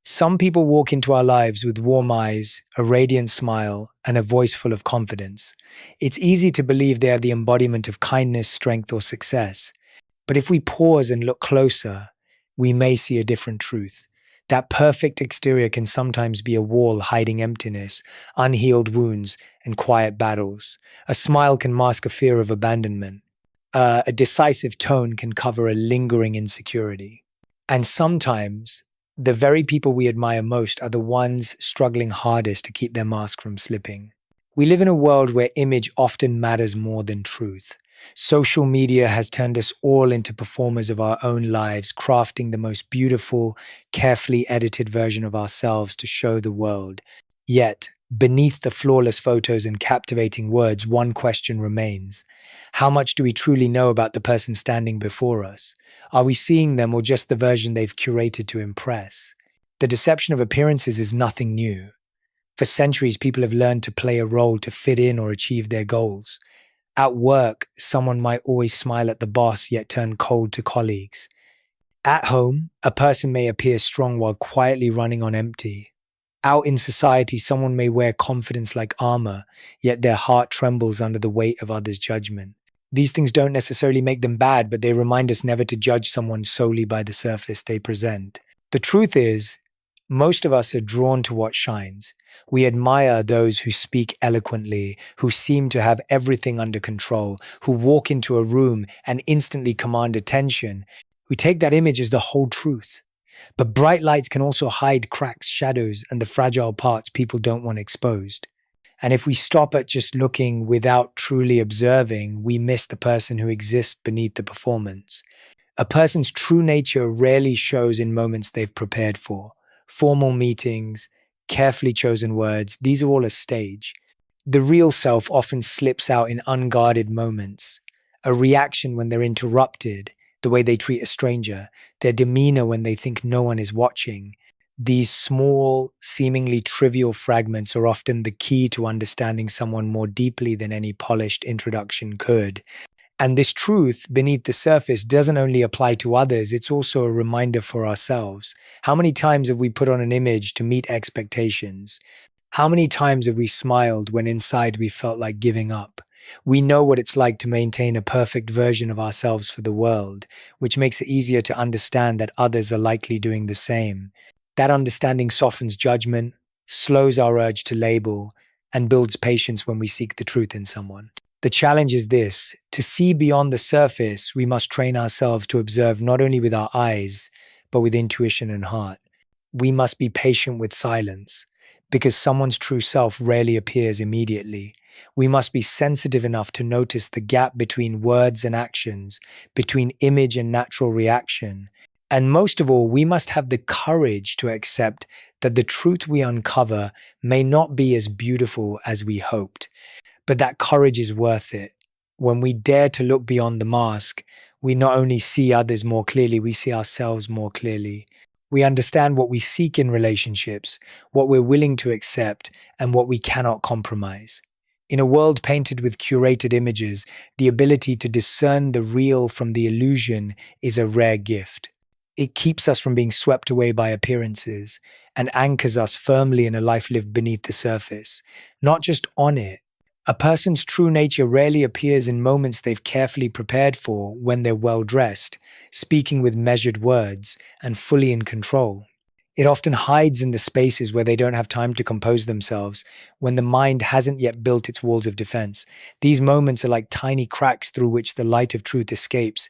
Some people walk into our lives with warm eyes, a radiant smile, and a voice full of confidence. It's easy to believe they are the embodiment of kindness, strength, or success. But if we pause and look closer, we may see a different truth. That perfect exterior can sometimes be a wall hiding emptiness, unhealed wounds, and quiet battles. A smile can mask a fear of abandonment. A decisive tone can cover a lingering insecurity. And sometimes, the very people we admire most are the ones struggling hardest to keep their mask from slipping. We live in a world where image often matters more than truth. Social media has turned us all into performers of our own lives, crafting the most beautiful, carefully edited version of ourselves to show the world. Yet, beneath the flawless photos and captivating words, one question remains. How much do we truly know about the person standing before us? Are we seeing them or just the version they've curated to impress? The deception of appearances is nothing new. For centuries, people have learned to play a role to fit in or achieve their goals. At work, someone might always smile at the boss yet turn cold to colleagues. At home, a person may appear strong while quietly running on empty. Out in society, someone may wear confidence like armor, yet their heart trembles under the weight of others' judgment. These things don't necessarily make them bad, but they remind us never to judge someone solely by the surface they present. The truth is, most of us are drawn to what shines. We admire those who speak eloquently, who seem to have everything under control, who walk into a room and instantly command attention. We take that image as the whole truth. But bright lights can also hide cracks, shadows, and the fragile parts people don't want exposed. And if we stop at just looking without truly observing, we miss the person who exists beneath the performance. A person's true nature rarely shows in moments they've prepared for. Formal meetings, carefully chosen words, these are all a stage. The real self often slips out in unguarded moments. A reaction when they're interrupted, the way they treat a stranger, their demeanor when they think no one is watching. These small, seemingly trivial fragments are often the key to understanding someone more deeply than any polished introduction could. And this truth beneath the surface doesn't only apply to others, it's also a reminder for ourselves. How many times have we put on an image to meet expectations? How many times have we smiled when inside we felt like giving up? We know what it's like to maintain a perfect version of ourselves for the world, which makes it easier to understand that others are likely doing the same. That understanding softens judgment, slows our urge to label, and builds patience when we seek the truth in someone. The challenge is this: to see beyond the surface, we must train ourselves to observe not only with our eyes, but with intuition and heart. We must be patient with silence, because someone's true self rarely appears immediately. We must be sensitive enough to notice the gap between words and actions, between image and natural reaction. And most of all, we must have the courage to accept that the truth we uncover may not be as beautiful as we hoped. But that courage is worth it. When we dare to look beyond the mask, we not only see others more clearly, we see ourselves more clearly. We understand what we seek in relationships, what we're willing to accept, and what we cannot compromise. In a world painted with curated images, the ability to discern the real from the illusion is a rare gift. It keeps us from being swept away by appearances and anchors us firmly in a life lived beneath the surface, not just on it. A person's true nature rarely appears in moments they've carefully prepared for, when they're well dressed, speaking with measured words, and fully in control. It often hides in the spaces where they don't have time to compose themselves, when the mind hasn't yet built its walls of defense. These moments are like tiny cracks through which the light of truth escapes.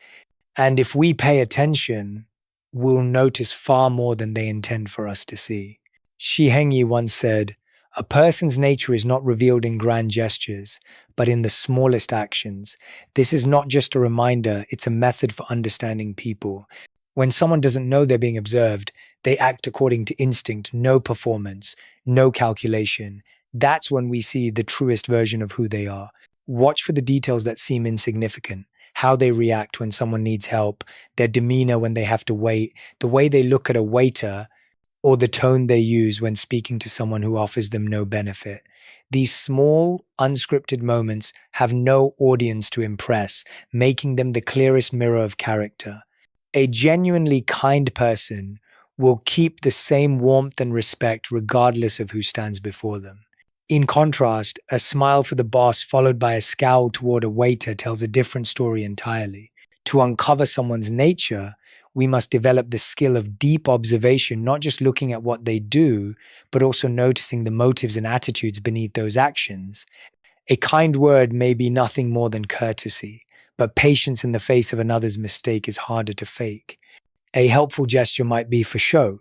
And if we pay attention, we'll notice far more than they intend for us to see. Shi Hengyi once said, "A person's nature is not revealed in grand gestures, but in the smallest actions." This is not just a reminder, it's a method for understanding people. When someone doesn't know they're being observed, they act according to instinct, no performance, no calculation. That's when we see the truest version of who they are. Watch for the details that seem insignificant. How they react when someone needs help, their demeanor when they have to wait, the way they look at a waiter, or the tone they use when speaking to someone who offers them no benefit. These small, unscripted moments have no audience to impress, making them the clearest mirror of character. A genuinely kind person will keep the same warmth and respect regardless of who stands before them. In contrast, a smile for the boss followed by a scowl toward a waiter tells a different story entirely. To uncover someone's nature, we must develop the skill of deep observation, not just looking at what they do, but also noticing the motives and attitudes beneath those actions. A kind word may be nothing more than courtesy, but patience in the face of another's mistake is harder to fake. A helpful gesture might be for show,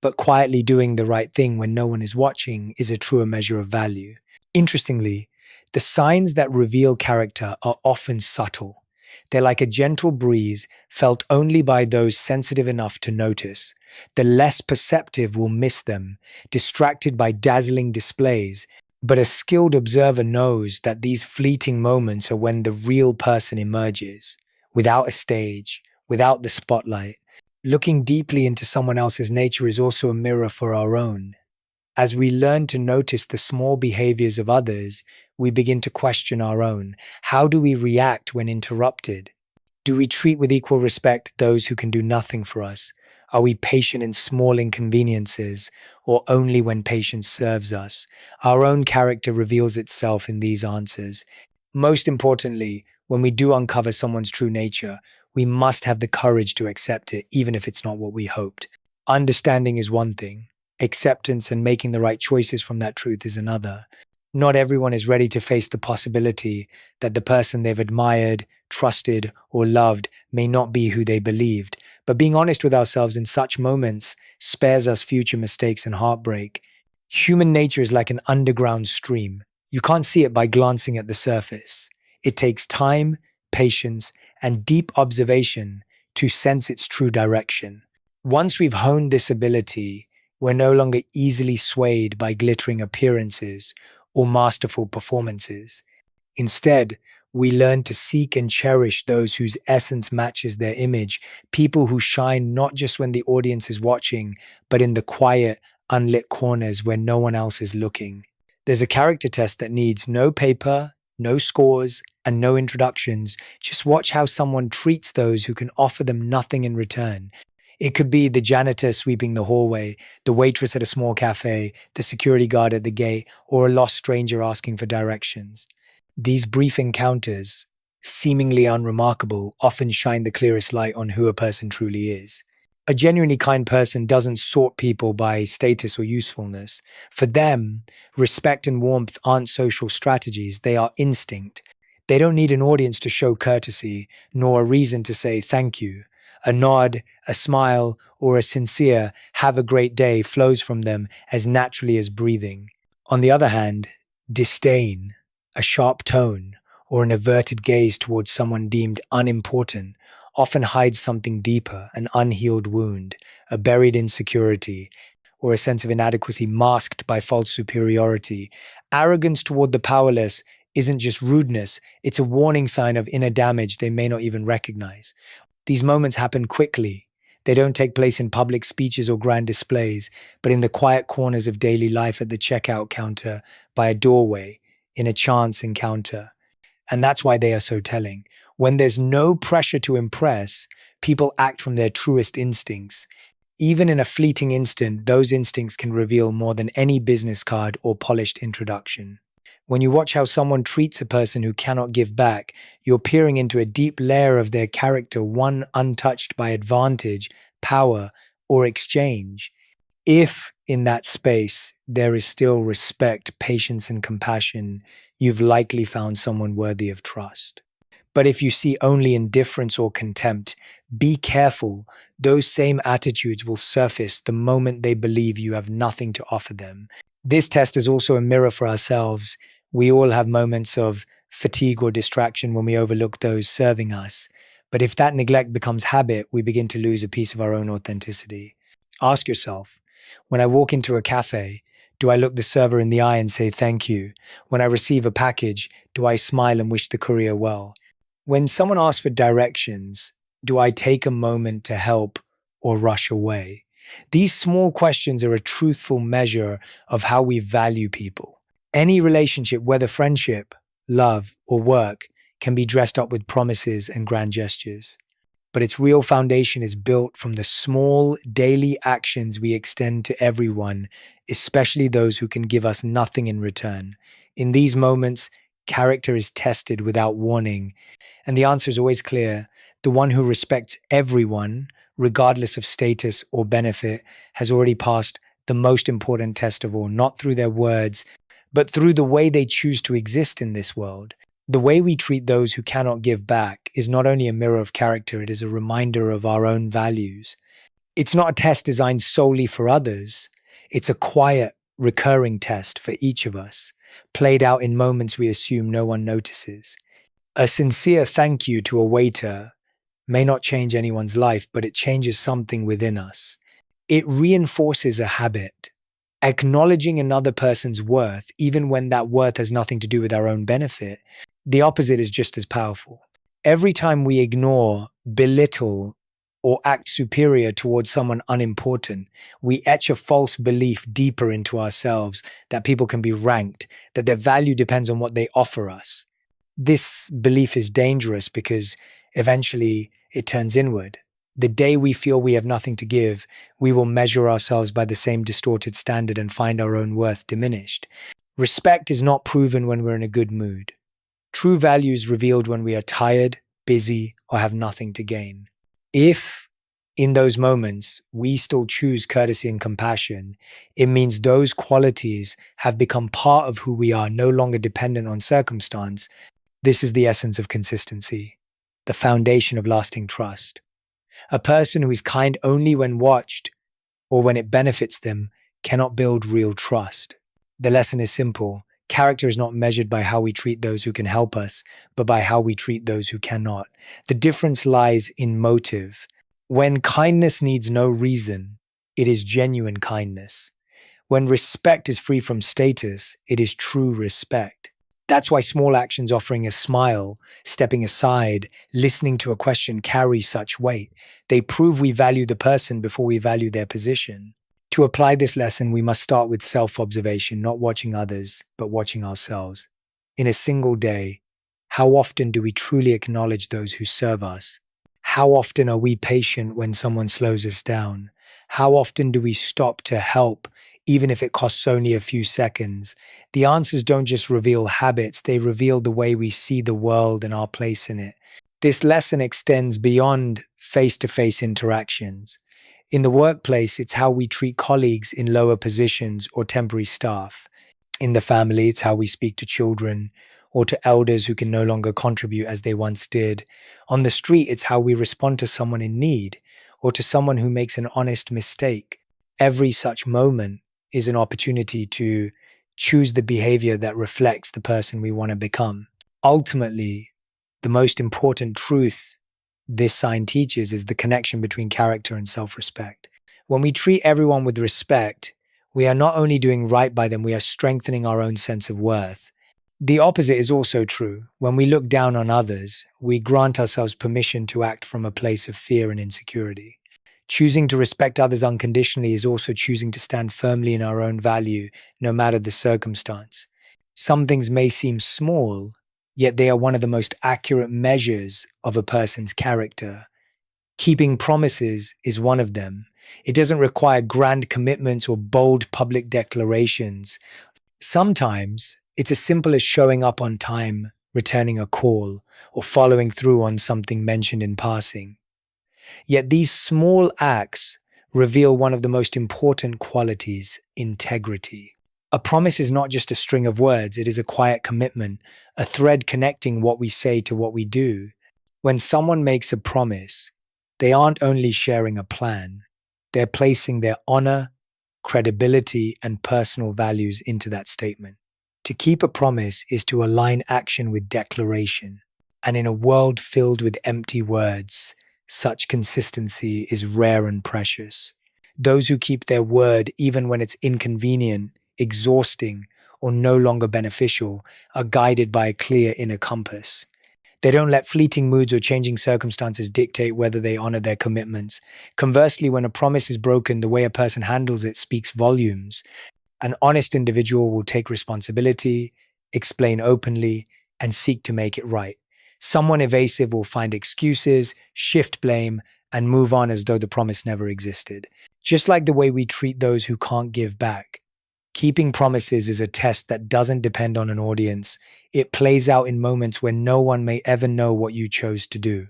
but quietly doing the right thing when no one is watching is a truer measure of value. Interestingly, the signs that reveal character are often subtle. They're like a gentle breeze felt only by those sensitive enough to notice. The less perceptive will miss them, distracted by dazzling displays, but a skilled observer knows that these fleeting moments are when the real person emerges, without a stage, without the spotlight. Looking deeply into someone else's nature is also a mirror for our own. As we learn to notice the small behaviors of others, we begin to question our own. How do we react when interrupted? Do we treat with equal respect those who can do nothing for us? Are we patient in small inconveniences, or only when patience serves us? Our own character reveals itself in these answers. Most importantly, when we do uncover someone's true nature, we must have the courage to accept it, even if it's not what we hoped. Understanding is one thing. Acceptance and making the right choices from that truth is another. Not everyone is ready to face the possibility that the person they've admired, trusted, or loved may not be who they believed. But being honest with ourselves in such moments spares us future mistakes and heartbreak. Human nature is like an underground stream. You can't see it by glancing at the surface. It takes time, patience, and deep observation to sense its true direction. Once we've honed this ability, we're no longer easily swayed by glittering appearances or masterful performances. Instead, we learn to seek and cherish those whose essence matches their image, people who shine not just when the audience is watching, but in the quiet, unlit corners where no one else is looking. There's a character test that needs no paper, no scores, and no introductions. Just watch how someone treats those who can offer them nothing in return. It could be the janitor sweeping the hallway, the waitress at a small cafe, the security guard at the gate, or a lost stranger asking for directions. These brief encounters, seemingly unremarkable, often shine the clearest light on who a person truly is. A genuinely kind person doesn't sort people by status or usefulness. For them, respect and warmth aren't social strategies, they are instinct. They don't need an audience to show courtesy, nor a reason to say thank you. A nod, a smile, or a sincere "have a great day" flows from them as naturally as breathing. On the other hand, disdain, a sharp tone, or an averted gaze towards someone deemed unimportant often hides something deeper, an unhealed wound, a buried insecurity, or a sense of inadequacy masked by false superiority. Arrogance toward the powerless isn't just rudeness, it's a warning sign of inner damage they may not even recognize. These moments happen quickly. They don't take place in public speeches or grand displays, but in the quiet corners of daily life, at the checkout counter, by a doorway, in a chance encounter. And that's why they are so telling. When there's no pressure to impress, people act from their truest instincts. Even in a fleeting instant, those instincts can reveal more than any business card or polished introduction. When you watch how someone treats a person who cannot give back, you're peering into a deep layer of their character, one untouched by advantage, power, or exchange. If in that space there is still respect, patience, and compassion, you've likely found someone worthy of trust. But if you see only indifference or contempt, be careful. Those same attitudes will surface the moment they believe you have nothing to offer them. This test is also a mirror for ourselves. We all have moments of fatigue or distraction when we overlook those serving us. But if that neglect becomes habit, we begin to lose a piece of our own authenticity. Ask yourself, when I walk into a cafe, do I look the server in the eye and say thank you? When I receive a package, do I smile and wish the courier well? When someone asks for directions, do I take a moment to help or rush away? These small questions are a truthful measure of how we value people. Any relationship, whether friendship, love, or work, can be dressed up with promises and grand gestures. but its real foundation is built from the small daily actions we extend to everyone, especially those who can give us nothing in return. In these moments, character is tested without warning, and the answer is always clear. The one who respects everyone, regardless of status or benefit, has already passed the most important test of all, not through their words, but through the way they choose to exist in this world. The way we treat those who cannot give back is not only a mirror of character, it is a reminder of our own values. It's not a test designed solely for others. It's a quiet, recurring test for each of us, played out in moments we assume no one notices. A sincere thank you to a waiter may not change anyone's life, but it changes something within us. It reinforces a habit. Acknowledging another person's worth, even when that worth has nothing to do with our own benefit, the opposite is just as powerful. Every time we ignore, belittle, or act superior towards someone unimportant, we etch a false belief deeper into ourselves that people can be ranked, that their value depends on what they offer us. This belief is dangerous because eventually it turns inward. The day we feel we have nothing to give, we will measure ourselves by the same distorted standard and find our own worth diminished. Respect is not proven when we're in a good mood. True value is revealed when we are tired, busy, or have nothing to gain. If, in those moments, we still choose courtesy and compassion, it means those qualities have become part of who we are, no longer dependent on circumstance. This is the essence of consistency, the foundation of lasting trust. A person who is kind only when watched or when it benefits them cannot build real trust. The lesson is simple. Character is not measured by how we treat those who can help us, but by how we treat those who cannot. The difference lies in motive. When kindness needs no reason, it is genuine kindness. When respect is free from status, it is true respect. That's why small actions, offering a smile, stepping aside, listening to a question, carry such weight. They prove we value the person before we value their position. To apply this lesson, we must start with self-observation, not watching others, but watching ourselves. In a single day, how often do we truly acknowledge those who serve us? How often are we patient when someone slows us down? How often do we stop to help, even if it costs only a few seconds? The answers don't just reveal habits, they reveal the way we see the world and our place in it. This lesson extends beyond face-to-face interactions. In the workplace, it's how we treat colleagues in lower positions or temporary staff. In the family, it's how we speak to children or to elders who can no longer contribute as they once did. On the street, it's how we respond to someone in need or to someone who makes an honest mistake. Every such moment is an opportunity to choose the behavior that reflects the person we want to become. Ultimately, the most important truth this sign teaches is the connection between character and self-respect. When we treat everyone with respect, we are not only doing right by them, we are strengthening our own sense of worth. The opposite is also true. When we look down on others, we grant ourselves permission to act from a place of fear and insecurity. Choosing to respect others unconditionally is also choosing to stand firmly in our own value, no matter the circumstance. Some things may seem small, yet they are one of the most accurate measures of a person's character. Keeping promises is one of them. It doesn't require grand commitments or bold public declarations. Sometimes it's as simple as showing up on time, returning a call, or following through on something mentioned in passing. Yet these small acts reveal one of the most important qualities: integrity. A promise is not just a string of words, it is a quiet commitment, a thread connecting what we say to what we do. When someone makes a promise, they aren't only sharing a plan, they're placing their honor, credibility, and personal values into that statement. To keep a promise is to align action with declaration. And in a world filled with empty words, such consistency is rare and precious. Those who keep their word, even when it's inconvenient, exhausting, or no longer beneficial, are guided by a clear inner compass. They don't let fleeting moods or changing circumstances dictate whether they honor their commitments. Conversely, when a promise is broken, the way a person handles it speaks volumes. An honest individual will take responsibility, explain openly, and seek to make it right. Someone evasive will find excuses, shift blame, and move on as though the promise never existed. Just like the way we treat those who can't give back. Keeping promises is a test that doesn't depend on an audience. It plays out in moments when no one may ever know what you chose to do.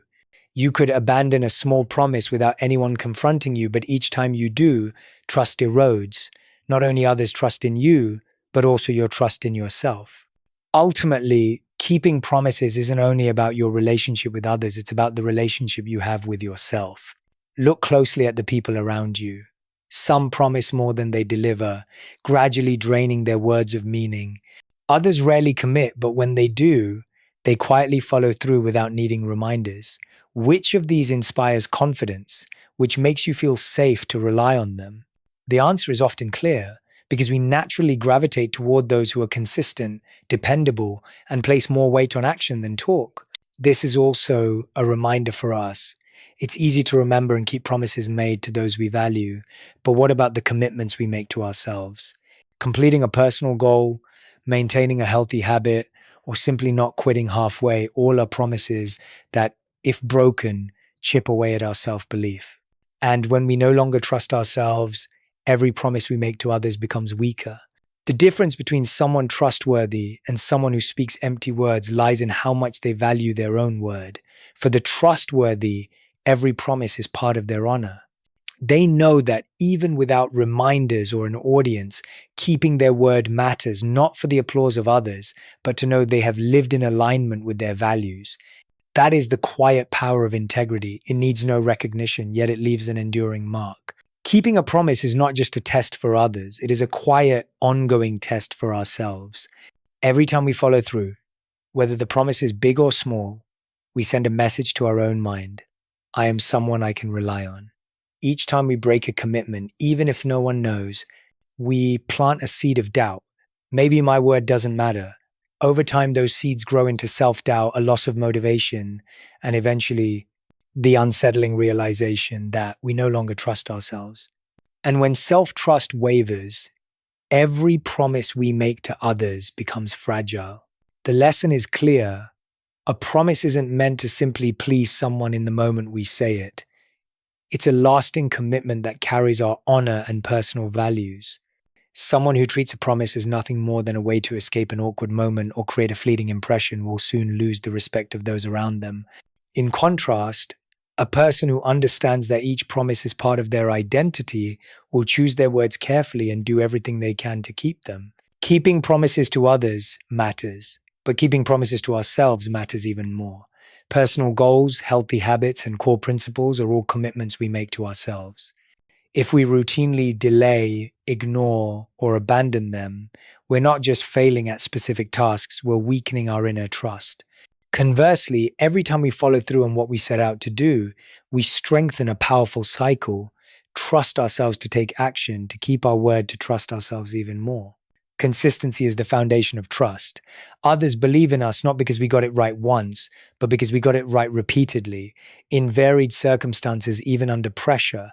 You could abandon a small promise without anyone confronting you, but each time you do, trust erodes. Not only others' trust in you, but also your trust in yourself. Ultimately, keeping promises isn't only about your relationship with others, it's about the relationship you have with yourself. Look closely at the people around you. Some promise more than they deliver, gradually draining their words of meaning. Others rarely commit, but when they do, they quietly follow through without needing reminders. Which of these inspires confidence, which makes you feel safe to rely on them? The answer is often clear, because we naturally gravitate toward those who are consistent, dependable, and place more weight on action than talk. This is also a reminder for us. It's easy to remember and keep promises made to those we value, but what about the commitments we make to ourselves? Completing a personal goal, maintaining a healthy habit, or simply not quitting halfway, all are promises that, if broken, chip away at our self-belief. And when we no longer trust ourselves, every promise we make to others becomes weaker. The difference between someone trustworthy and someone who speaks empty words lies in how much they value their own word. For the trustworthy, every promise is part of their honor. They know that even without reminders or an audience, keeping their word matters, not for the applause of others, but to know they have lived in alignment with their values. That is the quiet power of integrity. It needs no recognition, yet it leaves an enduring mark. Keeping a promise is not just a test for others. It is a quiet, ongoing test for ourselves. Every time we follow through, whether the promise is big or small, we send a message to our own mind. I am someone I can rely on. Each time we break a commitment, even if no one knows, we plant a seed of doubt. Maybe my word doesn't matter. Over time, those seeds grow into self-doubt, a loss of motivation, and eventually the unsettling realization that we no longer trust ourselves. And when self-trust wavers, every promise we make to others becomes fragile. The lesson is clear. A promise isn't meant to simply please someone in the moment we say it. It's a lasting commitment that carries our honor and personal values. Someone who treats a promise as nothing more than a way to escape an awkward moment or create a fleeting impression will soon lose the respect of those around them. In contrast, a person who understands that each promise is part of their identity will choose their words carefully and do everything they can to keep them. Keeping promises to others matters, but keeping promises to ourselves matters even more. Personal goals, healthy habits, and core principles are all commitments we make to ourselves. If we routinely delay, ignore, or abandon them, we're not just failing at specific tasks, we're weakening our inner trust. Conversely, every time we follow through on what we set out to do, we strengthen a powerful cycle, trust ourselves to take action, to keep our word, to trust ourselves even more. Consistency is the foundation of trust. Others believe in us not because we got it right once, but because we got it right repeatedly, in varied circumstances, even under pressure.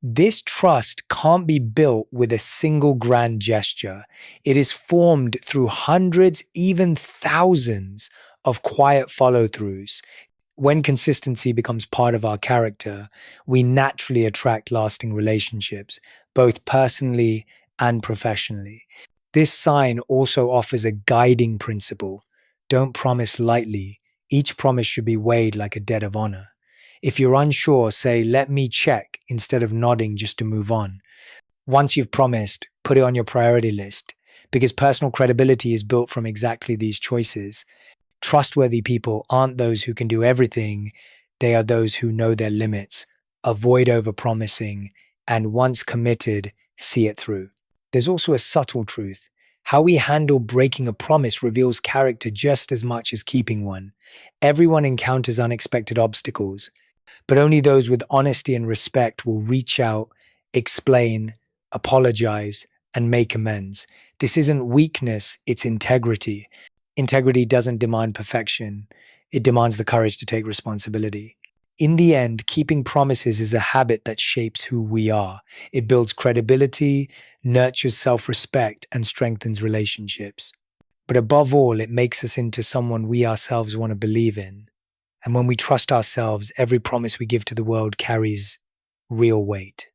This trust can't be built with a single grand gesture. It is formed through hundreds, even thousands of quiet follow-throughs. When consistency becomes part of our character, we naturally attract lasting relationships, both personally and professionally. This sign also offers a guiding principle. Don't promise lightly. Each promise should be weighed like a debt of honor. If you're unsure, say, let me check, instead of nodding just to move on. Once you've promised, put it on your priority list, because personal credibility is built from exactly these choices. Trustworthy people aren't those who can do everything. They are those who know their limits, avoid overpromising, and once committed, see it through. There's also a subtle truth. How we handle breaking a promise reveals character just as much as keeping one. Everyone encounters unexpected obstacles, but only those with honesty and respect will reach out, explain, apologize, and make amends. This isn't weakness, it's integrity. Integrity doesn't demand perfection. It demands the courage to take responsibility. In the end, keeping promises is a habit that shapes who we are. It builds credibility, nurtures self-respect, and strengthens relationships. But above all, it makes us into someone we ourselves want to believe in. And when we trust ourselves, every promise we give to the world carries real weight.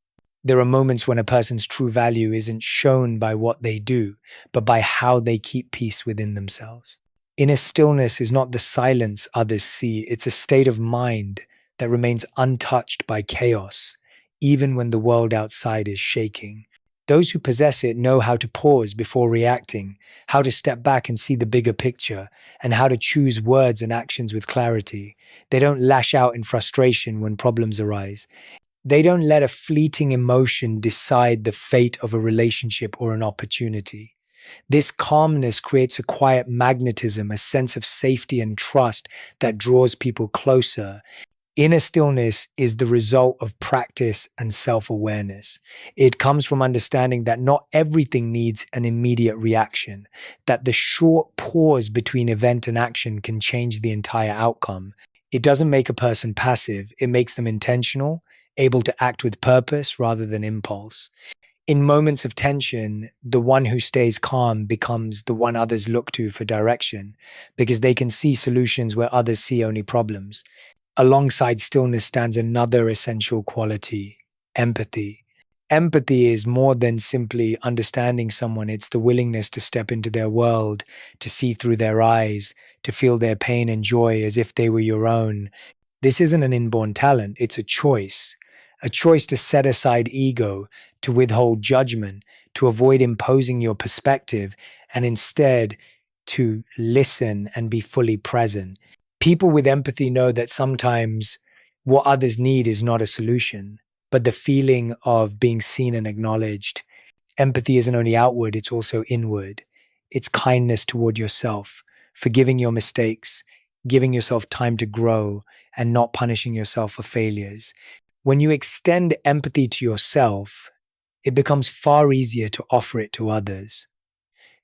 There are moments when a person's true value isn't shown by what they do, but by how they keep peace within themselves. Inner stillness is not the silence others see, it's a state of mind that remains untouched by chaos, even when the world outside is shaking. Those who possess it know how to pause before reacting, how to step back and see the bigger picture, and how to choose words and actions with clarity. They don't lash out in frustration when problems arise. They don't let a fleeting emotion decide the fate of a relationship or an opportunity. This calmness creates a quiet magnetism, a sense of safety and trust that draws people closer. Inner stillness is the result of practice and self-awareness. It comes from understanding that not everything needs an immediate reaction, that the short pause between event and action can change the entire outcome. It doesn't make a person passive, it makes them intentional, able to act with purpose rather than impulse. In moments of tension, the one who stays calm becomes the one others look to for direction, because they can see solutions where others see only problems. Alongside stillness stands another essential quality: empathy. Empathy is more than simply understanding someone. It's the willingness to step into their world, to see through their eyes, to feel their pain and joy as if they were your own. This isn't an inborn talent, it's a choice to set aside ego, to withhold judgment, to avoid imposing your perspective, and instead to listen and be fully present. People with empathy know that sometimes what others need is not a solution, but the feeling of being seen and acknowledged. Empathy isn't only outward, it's also inward. It's kindness toward yourself, forgiving your mistakes, giving yourself time to grow, and not punishing yourself for failures. When you extend empathy to yourself, it becomes far easier to offer it to others.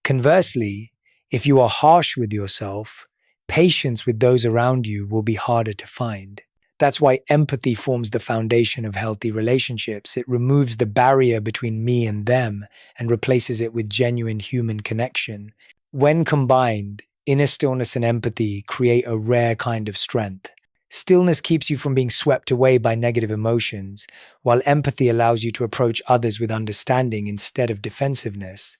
Conversely, if you are harsh with yourself, patience with those around you will be harder to find. That's why empathy forms the foundation of healthy relationships. It removes the barrier between me and them and replaces it with genuine human connection. When combined, inner stillness and empathy create a rare kind of strength. Stillness keeps you from being swept away by negative emotions, while empathy allows you to approach others with understanding instead of defensiveness.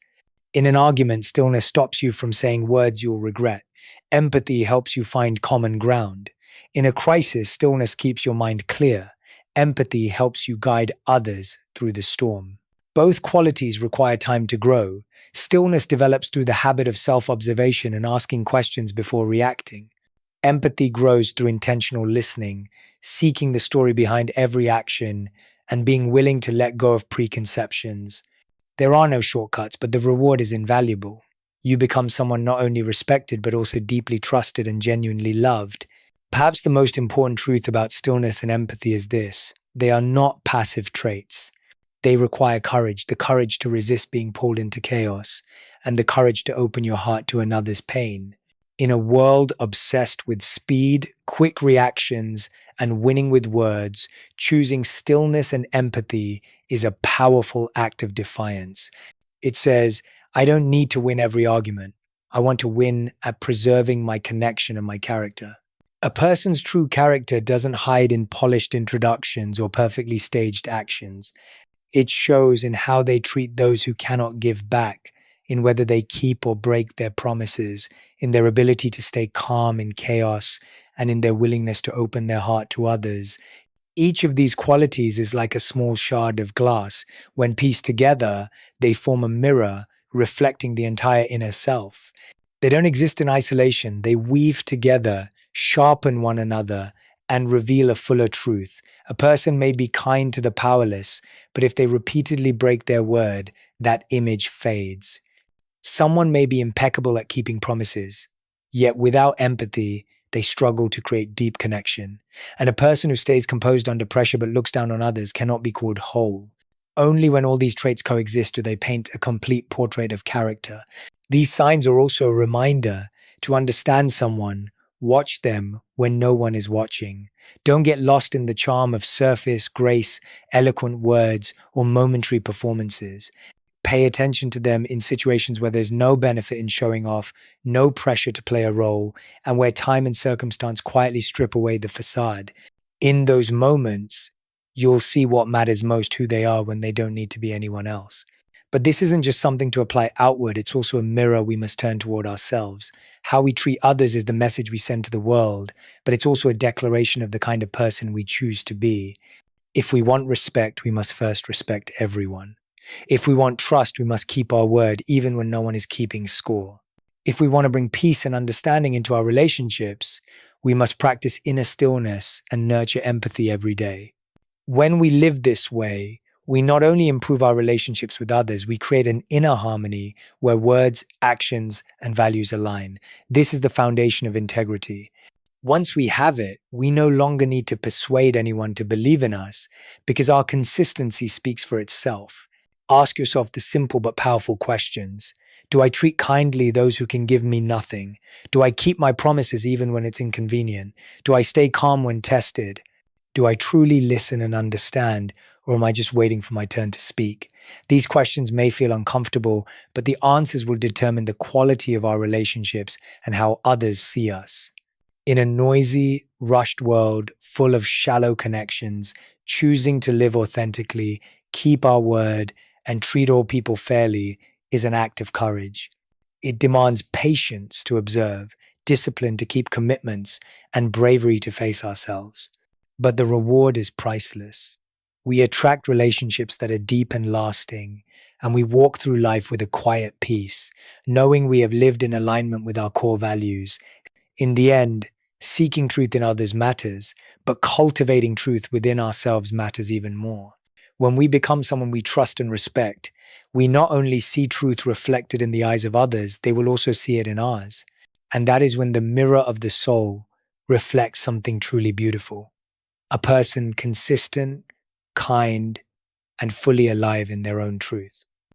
In an argument, stillness stops you from saying words you'll regret. Empathy helps you find common ground. In a crisis, stillness keeps your mind clear. Empathy helps you guide others through the storm. Both qualities require time to grow. Stillness develops through the habit of self-observation and asking questions before reacting. Empathy grows through intentional listening, seeking the story behind every action, and being willing to let go of preconceptions. There are no shortcuts, but the reward is invaluable. You become someone not only respected, but also deeply trusted and genuinely loved. Perhaps the most important truth about stillness and empathy is this: they are not passive traits. They require courage, the courage to resist being pulled into chaos, and the courage to open your heart to another's pain. In a world obsessed with speed, quick reactions, and winning with words, choosing stillness and empathy is a powerful act of defiance. It says, I don't need to win every argument. I want to win at preserving my connection and my character. A person's true character doesn't hide in polished introductions or perfectly staged actions. It shows in how they treat those who cannot give back, in whether they keep or break their promises, in their ability to stay calm in chaos, and in their willingness to open their heart to others. Each of these qualities is like a small shard of glass. When pieced together, they form a mirror reflecting the entire inner self. They don't exist in isolation. They weave together, sharpen one another, and reveal a fuller truth. A person may be kind to the powerless, but if they repeatedly break their word, that image fades. Someone may be impeccable at keeping promises, yet without empathy, they struggle to create deep connection. And a person who stays composed under pressure but looks down on others cannot be called whole. Only when all these traits coexist do they paint a complete portrait of character. These signs are also a reminder to understand someone. Watch them when no one is watching. Don't get lost in the charm of surface, grace, eloquent words, or momentary performances. Pay attention to them in situations where there's no benefit in showing off, no pressure to play a role, and where time and circumstance quietly strip away the facade. In those moments, you'll see what matters most, who they are when they don't need to be anyone else. But this isn't just something to apply outward, it's also a mirror we must turn toward ourselves. How we treat others is the message we send to the world, but it's also a declaration of the kind of person we choose to be. If we want respect, we must first respect everyone. If we want trust, we must keep our word even when no one is keeping score. If we want to bring peace and understanding into our relationships, we must practice inner stillness and nurture empathy every day. When we live this way, we not only improve our relationships with others, we create an inner harmony where words, actions, and values align. This is the foundation of integrity. Once we have it, we no longer need to persuade anyone to believe in us because our consistency speaks for itself. Ask yourself the simple but powerful questions. Do I treat kindly those who can give me nothing? Do I keep my promises even when it's inconvenient? Do I stay calm when tested? Do I truly listen and understand, or am I just waiting for my turn to speak? These questions may feel uncomfortable, but the answers will determine the quality of our relationships and how others see us. In a noisy, rushed world full of shallow connections, choosing to live authentically, keep our word, and treat all people fairly is an act of courage. It demands patience to observe, discipline to keep commitments, and bravery to face ourselves. But the reward is priceless. We attract relationships that are deep and lasting, and we walk through life with a quiet peace, knowing we have lived in alignment with our core values. In the end, seeking truth in others matters, but cultivating truth within ourselves matters even more. When we become someone we trust and respect, we not only see truth reflected in the eyes of others, they will also see it in ours. And that is when the mirror of the soul reflects something truly beautiful. A person consistent, kind, and fully alive in their own truth.